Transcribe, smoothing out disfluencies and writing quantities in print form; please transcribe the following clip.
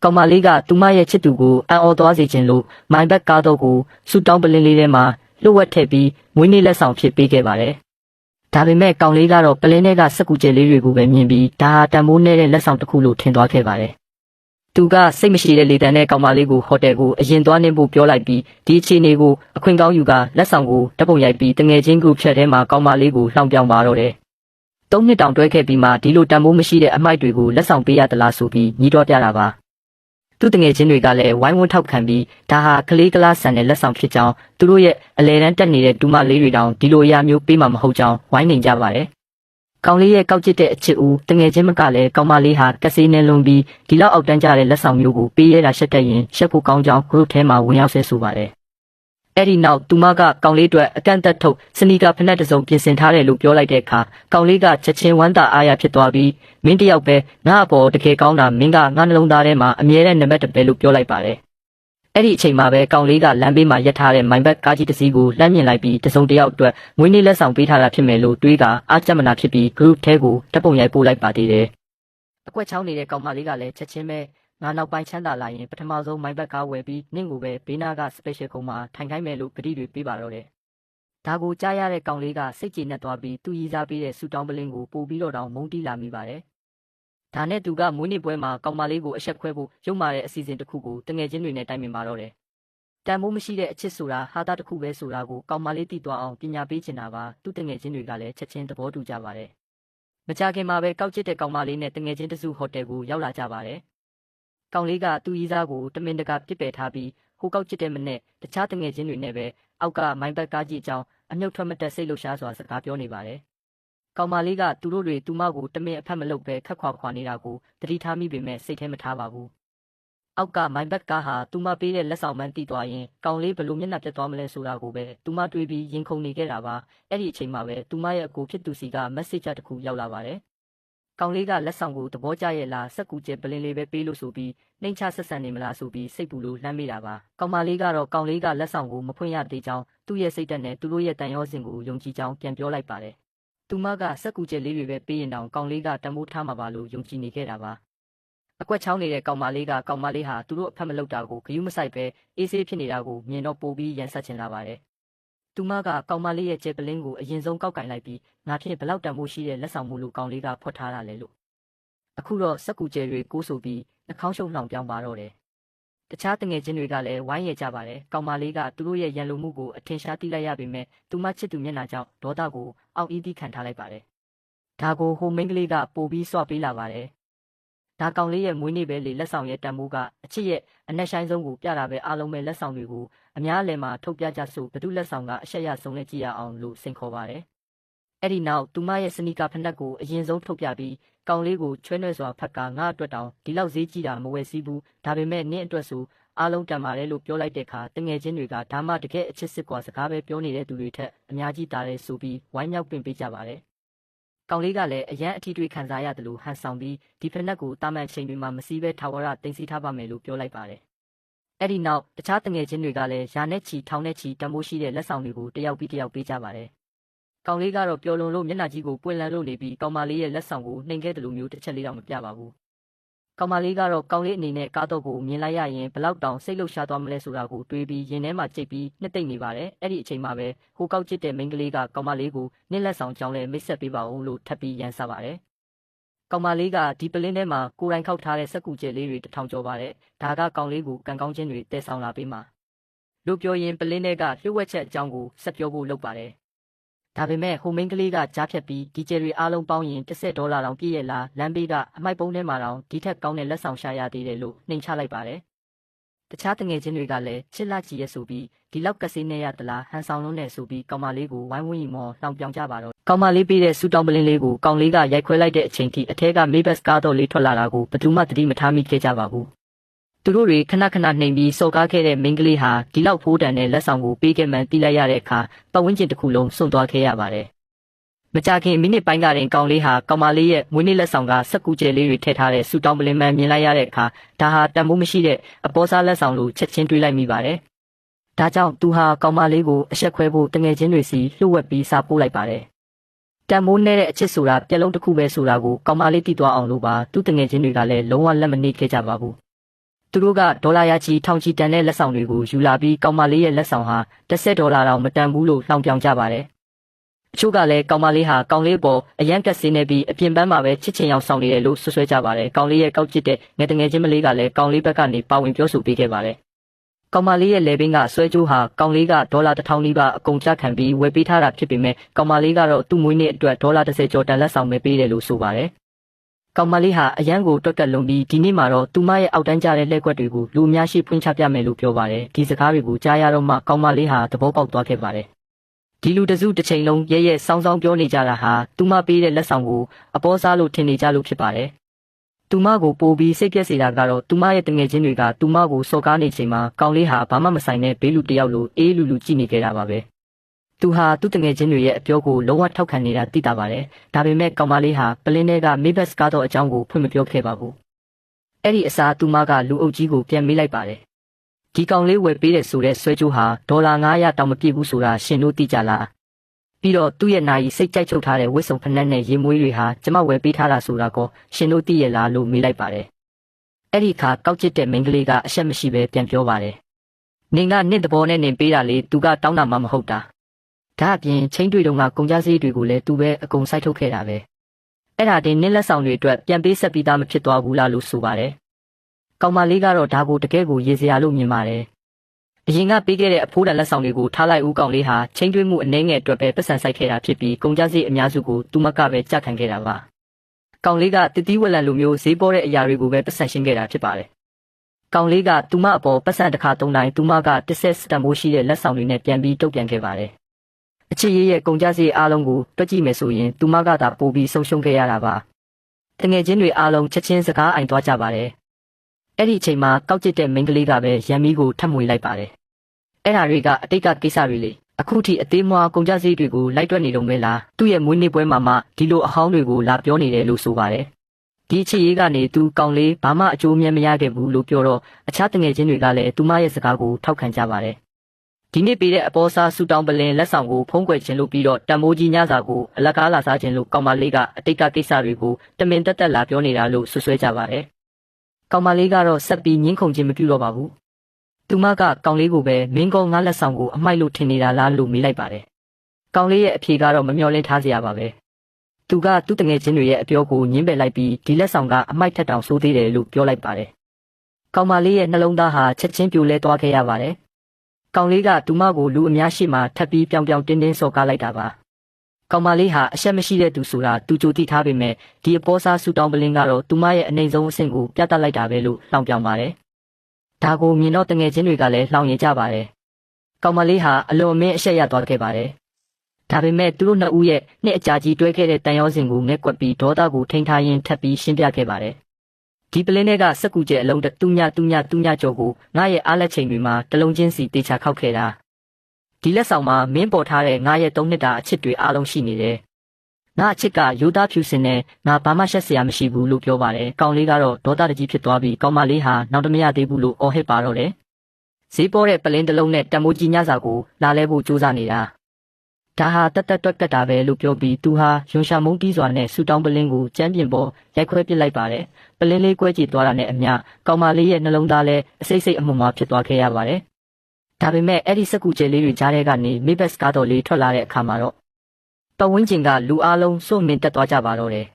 ကောင်မလေးကသူမရဲ့ချစ်သူကိုအံ့ဩသွားစေခြင်းလို့မိုင်ဘက်ကားတော့ကိုဆူတောင်းပလင်းလေးထဲမှာလှုပ်ဝက်ထည့်ပြီးမွေးနေ့လက်ဆောင်ဖြစ်ပေးခဲ့ပါတယ်။ဒါပေမဲ့ကောင်လေးကတော့ပလင်းထဲကစက်ကူကျဲလေးတွေကိုပဲမြင်ပြီးဒါဟာတန်မိုးနေတဲ့လက်ဆောင်တစ်ခုလို့ထင်သွားခဲ့ပါတယ်။သူကစိတ်မရှိတဲ့လေတံနဲ့ကောင်မလေးကိုဟိုတယ်ကိုအရင်သွားနေဖို့ပြောလိုက်ပြီးဒီအခြေအနေကိုအခွင့်ကောင်းယူကလက်ဆောင်ကိုဓာတ်ပုံရိုက်ပြီးတငယ်ချင်း group chat ထဲမှာကောင်မလေးကိုလှောင်ပြောင်ပါတော့တယ်။၃နှစ်တောင်တွဲခဲ့ပြီးမှဒီလိုတန်မိုးမရှိတဲ့အမိုက်တွေကိုလက်ဆောင်ပေးရသလားဆိုပြီးညီးတော်ပြတာပါ။သူတငယ်ချင်းတွေကလည်းဝိုင်းဝန်းထောက်ခံပြီးဒါဟာကလေးကလားဆန်တဲ့လက်ဆောင်ဖြစ်ကြောင်းသူတို့ရဲ့အလဲတန်းတက်နေတဲ့ဒူမလေးတွေတောင်ဒီလိုအရာမျိုးပေးမှာမဟုတ်ကြောင်းဝိုင်းနေကြပါတယ်။ကောင်လေးရဲ့ကောက်ကျစ်တဲ့အချစ်ဦးတငယ်ချင်းမကလည်းကောင်မလေးဟာကက်ဆေးနဲ့လွန်ပြီးဒီလောက်အောက်တန်းကြတဲ့လက်ဆောင်မျိုးကိုပေးရတာရှက်တဲ့ရင်ရှက်ဖို့ကောင်းကြောင်း group ထဲမှာဝင်ရောက်ဆဲဆိုပါတယ်။အဲ့ဒီနောက်သူမကကောင်လေးအတွက်အကန့်အသတ်ထုတ်စနီကာဖက်နှက်တစ်စုံပြင်ဆင်ထားတယ်လို့ပြောလိုက်တဲ့အခါကောင်လေးကချက်ချင်းဝမ်းသာအားရဖြစ်သွားပြီးမင်းတယောက်ပဲငါ့အပေါ်တကယ်ကောင်းတာမင်းကငါနှလုံးသားထဲမှာအမြဲတမ်းနံပါတ်1ပဲလို့ပြောလိုက်ပါတယ်။အဲ့ဒီအချိန်မှာပဲကောင်လေးကလမ်းဘေးမှာရပ်ထားတဲ့မိုင်ဘက်ကားကြီးတစ်စီးကိုလှမ်းမြင်လိုက်ပြီးတစုံတစ်ယောက်အတွက်ငွေနေ့လက်ဆောင်ပေးထားတာဖြစ်မယ်လို့တွေးကအားကျမနာဖြစ်ပြီး group ထဲကိုဓာတ်ပုံရိုက်ပို့လိုက်ပါသေးတယ်။အကွက်ချောင်းနေတဲ့ကောင်မလေးကလည်းချက်ချင်းပဲငါနောက်ပိုင်းချမ်းသာလာရင်ပထမဆုံးမိုင်ဘက်ကားဝယ်ပြီးနင့်ကိုပဲဘေးနားက special ကုန်းမှာထိုင်ခိုင်းမယ်လို့ဂတိတွေပေးပါတော့တယ်။ဒါကိုကြားရတဲ့ကောင်လေးကစိတ်ကြည်နက်သွားပြီးသူရည်စားပေးတဲ့ဆူတောင်းပလင်းကိုပို့ပြီးတော့တောင်မုန်းတီးလာမိပါတယ်။ဒါနဲ့သူကမွေးနေ့ပွဲမှာကောင်မလေးကိုအဆက်ခွဲဖို့ရုံမာတဲ့အစီအစဉ်တစ်ခုကိုတငယ်ချင်းတွေနဲ့တိုင်ပင်ပါတော့တယ်။တန်မိုးမရှိတဲ့အချစ်ဆိုတာဟာတာတစ်ခုပဲဆိုတာကိုကောင်မလေးသိသွားအောင်ပညာပေးချင်တာပါသူတငယ်ချင်းတွေကလည်းချက်ချင်းသဘောတူကြပါတယ်။မကြခင်မှာပဲကောက်ကျစ်တဲ့ကောင်မလေးနဲ့တငယ်ချင်းတစုဟိုတယ်ကိုရောက်လာကြပါတယ်။ကောင်လေးကသူ့ရီးစားကိုတမင်တကာပြစ်ပယ်ထားပြီးဟိုကောက်ကျစ်တဲ့မနဲ့တခြားတငယ်ချင်းတွေနဲ့ပဲအောက်ကမိုင်းဘက်ကားကြီးအကြောင်းအမြုပ်ထွက်မတက်စိတ်လှုပ်ရှားစွာစကားပြောနေပါတယ်။ကောင်မလေးကသူတို့တွေသူမကိုတမင်အဖက်မလုပ်ပဲခက်ခွာနေတာကိုတတိထားမိပေမဲ့စိတ်ထဲမထားပါဘူး။အောက်ကမိုင်းဘက်ကားဟာသူမပေးတဲ့လက်ဆောင်မှန်းတီးသွားရင်ကောင်လေးဘလို့မျက်နှာပြတ်သွားမလဲဆိုတာကိုပဲသူမတွေးပြီးရင်ခုန်နေခဲ့တာပါ။အဲ့ဒီအချိန်မှာပဲသူမရဲ့အကိုဖြစ်သူစီက message တစ်ခုရောက်လာပါတယ်။ကောင်လေးကလက်ဆောင်ကိုသဘောကျရဲ့လားစက်ကူကျဲပလင်းလေးပဲပေးလို့ဆိုပြီးနှိမ်ချဆက်ဆံနေမလားဆိုပြီးစိတ်ပူလို့လှမ်းမိတာပါကောင်မလေးကတော့ကောင်လေးကလက်ဆောင်ကိုမဖွင့်ရသေးကြောင်းသူ့ရဲ့စိတ်ဓာတ်နဲ့သူတို့ရဲ့တန်ရောစင်ကိုယုံကြည်ကြောင်းပြန်ပြောလိုက်ပါတယ်သူမကစက်ကူကျဲလေးတွေပဲပေးရင်တောင်ကောင်လေးကတမိုးထားမှာပါလို့ယုံကြည်နေခဲ့တာပါအကွက်ချောင်းနေတဲ့ကောင်မလေးဟာသူတို့အဖက်မလုပ်တာကိုဂရုမစိုက်ပဲအေးဆေးဖြစ်နေတာကိုမြင်တော့ပိုပြီးရန်ဆက်ချင်လာပါတယ်သူမကကောင်မလေးရဲ့ကျဲပလင်းကိုအရင်ဆုံးကောက်ကင်လိုက်ပြီးငါဖြစ်ဘလောက်တန်ဖိုးရှိတဲ့လက်ဆောင်မှုလို့ကောင်လေးကဖွက်ထားတာလေလို့အခုတော့စက်ကူကျဲတွေကိုးဆိုပြီးနှာခေါင်းရှုံနှောင်ပြောင်းပါတော့တယ်တခြားတငယ်ချင်းတွေကလည်းဝိုင်းရကြပါတယ်ကောင်မလေးကသူတို့ရဲ့ရန်လိုမှုကိုအထင်ရှားသိလိုက်ရပေမဲ့သူမချစ်သူမျက်နှာကြောင့်ဒေါသကိုအောက်အီးသီးခံထားလိုက်ပါတယ်ဒါကိုဟိုမိန်းကလေးကပိုပြီးစွပေးလာပါတယ်ဒါကောင်လေးရဲ့မွေးနေ့ပဲလေလက်ဆောင်ရဲ့တန်မိုးကအချစ်ရဲ့အနက်ဆိုင်ဆုံးကိုပြတာပဲအားလုံးပဲလက်ဆောင်တွေကိုအများအလယ်မှာထုတ်ပြကြဆိုဘသူလက်ဆောင်ကအရှက်ရဆုံးနဲ့ကြည့်ရအောင်လို့စိန်ခေါ်ပါတယ်အဲ့ဒီနောက်သူမရဲ့စနီကာဖက်နှက်ကိုအရင်ဆုံးထုတ်ပြပြီးကောင်လေးကိုချွဲနှဲစွာဖက်ကငါ့အတွက်တောင်ဒီလောက်ဈေးကြီးတာမဝယ်စည်းဘူးဒါပေမဲ့နင့်အတွက်ဆိုအားလုံးတန်ပါတယ်လို့ပြောလိုက်တဲ့အခါတငယ်ချင်းတွေကဒါမှတကယ်အချစ်စစ်ကွာစကားပဲပြောနေတဲ့သူတွေထက်အများကြီးတာတယ်ဆိုပြီးဝိုင်းမြောက်ပင်ပေးကြပါတယ်ကောင်လေးကလည်းအရန်အထီးတွေခံစားရတယ်လို့ဟန်ဆောင်ပြီးဒီဖက်နှက်ကိုတာမန်ချိန်တွေမှာမစည်းပဲထာဝရတင်စီထားပါမယ်လို့ပြောလိုက်ပါတယ်အဲ့ဒီနောက်တခြားတငယ်ချင်းတွေကလည်းယာနဲ့ချီထောင်နဲ့ချီတန်ဖိုးရှိတဲ့လက်ဆောင်တွေကိုတယောက်ပြီးတယောက်ပေးကြပါတယ်ကောင်လေးကတော့ပျော်လွန်လို့မျက်နှာကြီးကိုပွင့်လန်းလို့နေပြီးကောင်မလေးရဲ့လက်ဆောင်ကိုနှိမ်ခဲ့တယ်လို့မျိုးတစ်ချက်လေးတော့မပြပါဘူးကောင်မလေးကတော့ကောင်လေးအနေနဲ့ကားတော့ကိုမြင်လိုက်ရရင်ဘလောက်တောင်စိတ်လှုပ်ရှားသွားမလဲဆိုတာကိုတွေးပြီးရင်ထဲမှာကြိတ်ပြီးနှစ်သိမ့်နေပါတယ်အဲ့ဒီအချိန်မှာပဲဟိုကောက်ကျစ်တဲ့မိန်းကလေးကကောင်မလေးကိုနင့်လက်ဆောင်ကြောင်းလဲမိတ်ဆက်ပေးပါဦးလို့ထပ်ပြီးရန်ဆပါတယ်ကောင်မလေးကဒီပလင်းထဲမှာကိုယ်တိုင်ခောက်ထားတဲ့စက်ကူကျဲလေးတွေ1000ကျော်ပါတယ်ဒါကကောင်လေးကိုကန်ကောင်းချင်းတွေတဲဆောင်လာပေးမှာလို့ပြောရင်ပလင်းထဲကလျှို့ဝှက်ချက်အကြောင်းကိုဆက်ပြောဖို့လုပ်ပါတယ်ဒါပေမဲ့ဟိုမိန်းကလေးကကြားဖြတ်ပြီးဒီကျယ်ရီအားလုံးပေါင်းရင်$10တောင်ပြည့်ရဲ့လားလမ်းဘေးကအမိုက်ပုံးထဲမှာတောင်ဒီထက်ကောင်းတဲ့လက်ဆောင်ရှာရသေးတယ်လို့နှိမ်ချလိုက်ပါတယ်တခြားတငယ်ချင်းတွေကလည်းချစ်လာကြည့်ရဲဆိုပြီးဒီလောက်ကဆေးနဲ့ရသလားဟန်ဆောင်လုံးနဲ့ဆိုပြီးကောင်မလေးကိုဝိုင်းဝန်းရီမော်လောင်ပြောင်ကြပါတော့ကောင်မလေးပေးတဲ့ဆူတောင်းပလင်းလေးကိုကောင်လေးကရိုက်ခွဲလိုက်တဲ့အချိန်ထိအထက်ကမေးဘတ်ကားတော့လေးထွက်လာတာကိုဘယ်သူမှသတိမထားမိခဲ့ကြပါဘူးသူတို့တွေခဏခဏနှိမ်ပြီးစော်ကားခဲ့တဲ့မိန်းကလေးဟာဒီလောက်ဖိုးတန်တဲ့လက်ဆောင်ကိုပေးခဲ့မှန်းသိလိုက်ရတဲ့အခါပတ်ဝန်းကျင်တစ်ခုလုံးစွန့်သွားခဲ့ရပါတယ်မကြခင်မိနစ်ပိုင်းကတင်ကောင်လေးဟာကောင်မလေးရဲ့မွေးနေ့လက်ဆောင်ကစက်ကူကျဲလေးတွေထည့်ထားတဲ့ဆူတောင်းပလင်းမှန်မြင်လိုက်ရတဲ့အခါဒါဟာတန်ဖိုးမရှိတဲ့အပေါ်စားလက်ဆောင်လို့ချက်ချင်းတွေးလိုက်မိပါတယ်ဒါကြောင့်သူဟာကောင်မလေးကိုအဆက်ခွဲဖို့တငယ်ချင်းတွေစီလှုပ်ဝက်ပြီးစာပို့လိုက်ပါတယ်တန်မိုးနဲ့တဲ့အချစ်ဆိုတာပြက်လုံးတစ်ခုပဲဆိုတာကိုကောင်မလေးသိသွားအောင်လို့ပါသူတငယ်ချင်းတွေကလည်းလုံးဝလက်မနှိခဲ့ကြပါဘူး သူတို့ကဒေါ်လာရာချီထောင်ချီတန်တဲ့လက်ဆောင်တွေကိုယူလာပြီးကောင်မလေးရဲ့လက်ဆောင်ဟာ$10တောင်မတန်ဘူးလို့လှောင်ပြောင်ကြပါတယ်အချို့ကလည်းကောင်မလေးဟာကောင်လေးပေါ်အရန်ကက်စင်းနေပြီးအပြင်ပန်းမှာပဲချစ်ချင်အောင်ဆောင်နေတယ်လို့ဆွဆွဲကြပါတယ်ကောင်လေးရဲ့ကောက်ကျစ်တဲ့ငယ်တငယ်ချင်းမလေးကလည်းကောင်လေးဘက်ကနေပါဝင်ပြောဆိုပေးခဲ့ပါတယ်ကောင်မလေးရဲ့လေဘင်းကဆွဲကြိုးဟာကောင်လေးကဒေါ်လာ1000နီးပါးအကုန်ကျခံပြီးဝယ်ပေးထားတာဖြစ်ပေမဲ့ကောင်မလေးကတော့သူ့မွေးနေ့အတွက်ဒေါ်လာ30ကျော်တန်လက်ဆောင်ပဲပေးတယ်လို့ဆိုပါတယ်ကောင်မလေးဟာအရန်ကိုတွက်ကတ်လုံးပြီးဒီနေ့မှာတော့သူမရဲ့အောက်တန်းကျတဲ့လက်ကွက်တွေကိုလူအများရှိဖွင့်ချပြမယ်လို့ပြောပါတယ်ဒီစကားတွေကိုကြားရတော့မှကောင်မလေးဟာသဘောပေါက်သွားခဲ့ပါတယ်ဒီလူတစုတစ်ချိန်လုံးရဲရဲစောင်းစောင်းပြောနေကြတာဟာသူမပေးတဲ့လက်ဆောင်ကိုအပေါ်စားလို့ထင်နေကြလို့ဖြစ်ပါတယ်သူမကိုပို့ပြီးစိတ်ပြက်စေတာကတော့သူမရဲ့တငယ်ချင်းတွေကသူမကိုစော်ကားနေချိန်မှာကောင်လေးဟာဘာမှမဆိုင်တဲ့ဘေးလူတယောက်လိုအေးလူလူကြည့်နေကြတာပါပဲသူဟာသူ့တငယ်ချင်းတွေရဲ့အပြောကိုလုံးဝထောက်ခံနေတာသိတာပါတယ်ဒါပေမဲ့ကောင်မလေးဟာပလင်းထဲကမေဘက်စကားတော့အကြောင်းကိုဖွင့်မပြောခဲ့ပါဘူးအဲ့ဒီအစားသူမကလူအုပ်ကြီးကိုပြန်မေးလိုက်ပါတယ်ဒီကောင်လေးဝယ်ပေးတဲ့ဆိုတဲ့ဆွဲကြိုးဟာဒေါ်လာ900တောင်မပြည့်ဘူးဆိုတာရှင်တို့သိကြလားပြီးတော့သူ့ရဲ့နာယီစိတ်ကြိုက်ချုပ်ထားတဲ့ဝတ်စုံဖနက်နဲ့ရေမွေးတွေဟာကျမဝယ်ပေးထားတာဆိုတာကိုရှင်တို့သိရလားလို့မေးလိုက်ပါတယ်အဲ့ဒီအခါကောက်ကျစ်တဲ့မိန်းကလေးကအရှက်မရှိပဲပြန်ပြောပါတယ်နင်ကနင့်သဘောနဲ့နင်ပေးတာလေသူကတောင်းတာမှမဟုတ်တာဒါအပြင်ချင်းတွေတုန်းကကုန်ကြစည်တွေကိုလည်းသူပဲအကုန်စိုက်ထုတ်ခဲ့တာပဲအဲ့ဒါတင်နင့်လက်ဆောင်တွေအတွက်ပြန်ပေးဆက်ပြီးသားမဖြစ်သွားဘူးလားလို့ဆိုပါတယ်ကောင်မလေးကတော့ဒါကိုတကယ်ကိုရေစရာလို့မြင်ပါတယ်အရင်ကပေးခဲ့တဲ့အဖိုးတန်လက်ဆောင်တွေကိုထားလိုက်ဦးကောင်လေးဟာချင်းတွေးမှုအနှဲငယ်အတွက်ပဲပတ်စံဆိုင်ခဲ့တာဖြစ်ပြီးကုန်ကြစည်အများစုကိုသူမကပဲကြခံခဲ့တာပါကောင်လေးကတတိဝက်လန်လိုမျိုးဈေးပေါ်တဲ့အရာတွေကိုပဲပတ်စံရှင်းခဲ့တာဖြစ်ပါတယ်ကောင်လေးကသူမအပေါ်ပတ်စံတစ်ခါသုံးတိုင်းသူမကတစ်ဆက်စတန်ဖိုးရှိတဲ့လက်ဆောင်တွေနဲ့ပြန်ပြီးတုတ်ပြန်ခဲ့ပါတယ်အချစ်ရေးရဲ့ကုန်ကြစည်အားလုံးကိုတွက်ကြည့်မယ်ဆိုရင်သူမကသာပိုပြီးဆုံးရှုံးခဲ့ရတာပါတငယ်ချင်းတွေအားလုံးချက်ချင်းစကားအိမ်သွားကြပါတယ်အဲ့ဒီအချိန်မှာကောက်ကျစ်တဲ့မိန်းကလေးကပဲရန်မီကိုထပ်မွေလိုက်ပါတယ်အဲ့ဒါတွေကအတိတ်ကကိစ္စတွေလေအခုထိအသေးမွားကုန်ကြစည်တွေကိုလိုက်တွက်နေတော့မဲလားသူ့ရဲ့မွေးနေ့ပွဲမှာမှဒီလိုအဟောင်းတွေကိုလာပြောနေတယ်လို့ဆိုပါတယ်ဒီချစ်ရေးကနေသူကောင်လေးဘာမှအကျိုးမြတ်မရခဲ့ဘူးလို့ပြောတော့အခြားတငယ်ချင်းတွေကလည်းသူမရဲ့စကားကိုထောက်ခံကြပါတယ်ဒီနေ့ပေးတဲ့အပေါ်စားဆူတောင်းပလင်လက်ဆောင်ကိုဖုံးကွယ်ခြင်းလို့ပြီးတော့တံမိုးကြီးညစာကိုအလကားလာစားခြင်းလို့ကောင်မလေးကအတိတ်ကကိစ္စတွေကိုတမင်တက်တက်လာပြောနေတာလို့ဆွဆွဲကြပါတယ်ကောင်မလေးကတော့ဆက်ပြီးညှင်းခုန်ခြင်းမပြုတော့ပါဘူးသူမကကောင်လေးကိုပဲမင်းကောငါလက်ဆောင်ကိုအမိုက်လို့ထင်နေတာလားလို့မေးလိုက်ပါတယ်ကောင်လေးရဲ့အဖြေကတော့မမျှော်လင့်ထားစရာပါပဲသူကသူ့တငယ်ချင်းတွေရဲ့အပြောကိုညှင်းပယ်လိုက်ပြီးဒီလက်ဆောင်ကအမိုက်ထက်တောင်ဆိုးသေးတယ်လို့ပြောလိုက်ပါတယ်ကောင်မလေးရဲ့နှလုံးသားဟာချက်ချင်းပြိုလဲသွားခဲ့ရပါတယ်ကောင်လေးကသူမကိုလူအများရှိမှထပ်ပြီးပြောင်ပြောင်တင်းတင်းစော်ကားလိုက်တာပါကောင်မလေးဟာအရှက်မရှိတဲ့သူဆိုတာသူကြိုသိထားပေမဲ့ဒီအပေါ်စားဆူတောင်းပလင်းကတော့သူမရဲ့အနေဆုံးအဆင့်ကိုပြသလိုက်တာပဲလို့လှောင်ပြောင်ပါတယ်ဒါကိုမြင်တော့တငယ်ချင်းတွေကလည်းလှောင်ရင်ကြပါတယ်ကောင်မလေးဟာအလွန်အမင်းအရှက်ရသွားခဲ့ပါတယ်ဒါပေမဲ့သူတို့နှစ်ဦးရဲ့နှစ်အကြာကြီးတွဲခဲ့တဲ့တန်ရောစင်ကိုငဲ့ကွက်ပြီးဒေါသကိုထိန်းထားရင်းထပ်ပြီးရှင်းပြခဲ့ပါတယ်ဒီပလင်းတွေကစက်ကူကျဲအလုံးတူညကျော်ကိုငါရဲ့အားလက်ချိန်တွေမှာတလုံးချင်းစီတေချာခောက်ခဲ့တာဒီလက်ဆောင်မှာမင်းပေါ်ထားတဲ့ငါရဲ့3နှစ်တာအချစ်တွေအားလုံးရှိနေတယ်ငါအချစ်ကရိုးသားဖြူစင်နဲ့ငါဘာမှရှက်စရာမရှိဘူးလို့ပြောပါတယ်ကောင်လေးကတော့ဒေါသတကြီးဖြစ်သွားပြီးကောင်မလေးဟာနောက်တမရသေးဘူးလို့အော်ဟစ်ပါတော့တယ်ဈေးပေါ်တဲ့ပလင်းတစ်လုံးနဲ့တံမိုးကြီးညစာကိုလာလဲဖို့ကြိုးစားနေတာဒါဟာတက်တွက်ကတာပဲလို့ပြောပြီးသူဟာရွှန်ရှာမုန်းတီးစွာနဲ့ဆူတောင်းပလင်းကိုကျမ်းပြင်ပေါ်ရိုက်ခွဲပစ်လိုက်ပါတယ်ပလင်းလေးကွဲကြည့်သွားတာနဲ့အမျှကောင်မလေးရဲ့နှလုံးသားလည်းအစိတ်အမှုန်မှဖြစ်သွားခဲ့ရပါတယ်ဒါပေမဲ့အဲ့ဒီစက်ကူကျဲလေးတွေကြားထဲကနေမေဘက်စကားတော်လေးထွက်လာတဲ့အခါမှာတော့ပတ်ဝန်းကျင်ကလူအလုံးစွန့်မြင်တက်သွားကြပါတော့တယ်